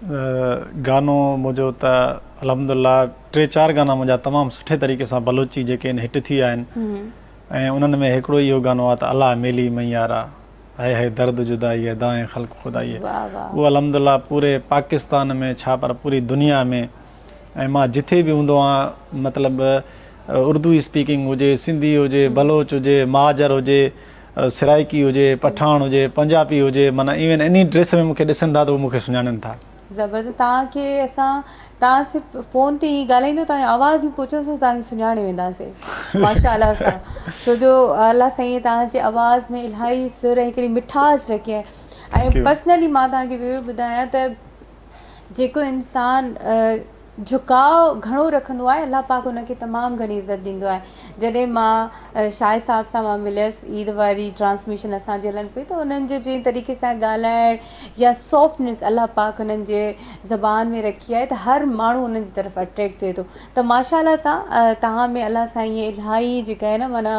गानो मुंहिंजो त अलहमदुलिल्लाह 3-4 गाना मुंहिंजा तमामु सुठे तरीक़े सां बलोची जेके आहिनि हिट थी विया आहिनि ऐं उन्हनि में हिकिड़ो इहो गानो आहे त अला मेली मैयारा हाय हाय दर्द जुदाई है दाएं ख़ल्क़ खुदाई है, वाह वाह उहो अलहमदुलिल्लाह पूरे पाकिस्तान में छा पर पूरी दुनिया में ऐं मां जिथे बि हूंदो आहियां मतिलबु उर्दू स्पीकिंग हुजे, सिंधी हुजे, बलोच हुजे, महाजर हुजे, सराइकी हुजे, पठान हुजे, पंजाबी हुजे, माना इवन इन ड्रेस में मूंखे ॾिसनि था त उहो मूंखे सुञाणनि था। ज़बरदस्त। तव्हांखे असां तव्हां सिर्फ़ु फ़ोन ते ई ॻाल्हाईंदो तव्हांजी आवाज़ बि पुछोसि तव्हांखे सुञाणे वेंदासीं माशाअल्लाह सां, छो जो अलाह साईं तव्हांजे आवाज़ में इलाही सुर ऐं हिकिड़ी मिठास रखी आहे। ऐं पर्सनली मां तव्हांखे ॿियो ॿुधायां त जेको इंसानु झुकाव घणो रखंदो आहे अलाह पाक हुनखे तमामु घणी इज़त ॾींदो आहे। जॾहिं मां शाहिद साहिब सां मां मिलियसि, ईद वारी ट्रांसमिशन असांजी हलनि पई, त उन्हनि जो जंहिं तरीक़े सां ॻाल्हाइणु या सॉफ्टनेस अलाह पाक हुननि जे ज़बान में रखी आहे त हर माण्हू उन्हनि जी तरफ़ अट्रैक्ट थिए थो। त माशाअल्लाह सां तव्हां में अलाह सां ईअं इलाही जेका आहे न माना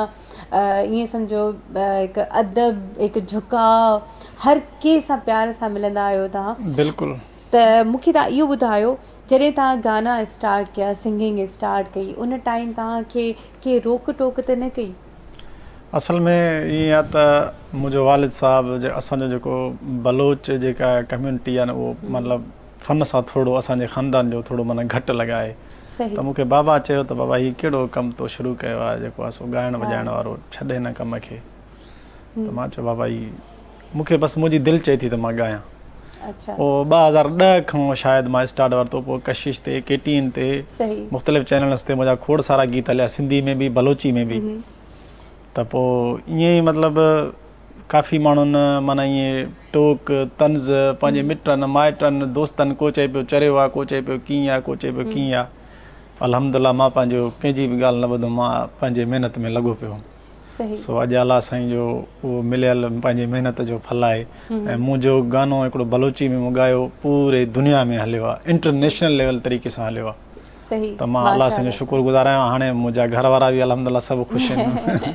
ईअं सम्झो हिकु अदब, हिकु झुकाव, हर कंहिं सां प्यार सां मिलंदा आहियो तव्हां। बिल्कुलु। त मूंखे तव्हां इहो ॿुधायो, जॾहिं तव्हां गाना स्टार्ट कया, सिंगिंग स्टार्ट कई, उन टाइम तव्हांखे के रोक टोक त न कई? असल में ईअं आहे त मुंहिंजो वालिद साहिबु असांजो जेको बलोच जेका कम्यूनिटी आहे न उहो मतिलबु फ़न सां थोरो असांजे ख़ानदान जो थोरो माना घटि लॻाए, त मूंखे बाबा चयो त बाबा हीउ कहिड़ो कमु तो शुरू कयो आहे जेको आहे सो ॻाइणु वॼाइण वारो, छॾे हिन कम खे। त मां चयो बाबा हीउ मूंखे बसि मुंहिंजी दिलि चए थी त मां ॻायां। पोइ 2010 खां शायदि मां स्टार्ट वरितो, पोइ कशिश ते, KTN ते, मुख़्तलिफ़ चैनल्स ते मुंहिंजा खोड़ सारा गीत हलिया, सिंधी में बि बलोची में बि। त पोइ ईअं ई मतिलबु काफ़ी माण्हुनि माना ईअं टोक तंज़ पंहिंजे मिटनि माइटनि दोस्तनि, को चए पियो चरियो आहे, को चए पियो कीअं आहे, को चए पियो कीअं आहे। अल्हम्दुलिल्लाह मां पंहिंजो कंहिंजी बि ॻाल्हि न ॿुधो, मां पंहिंजे महिनत में लॻो पियो। सो अॼु अलाह साईं जो उहो मिलियल पंहिंजी महिनत जो फल आहे। ऐं मुंहिंजो गानो हिकिड़ो बलोची में मूं ॻायो, पूरे दुनिया में हलियो आहे, इंटरनेशनल लेवल तरीक़े सां हलियो आहे। त मां अलाह साईं जो शुकुरगुज़ार आहियां। हाणे मुंहिंजा घर वारा बि अल्हम्दुलिल्लाह सभु ख़ुशि आहिनि।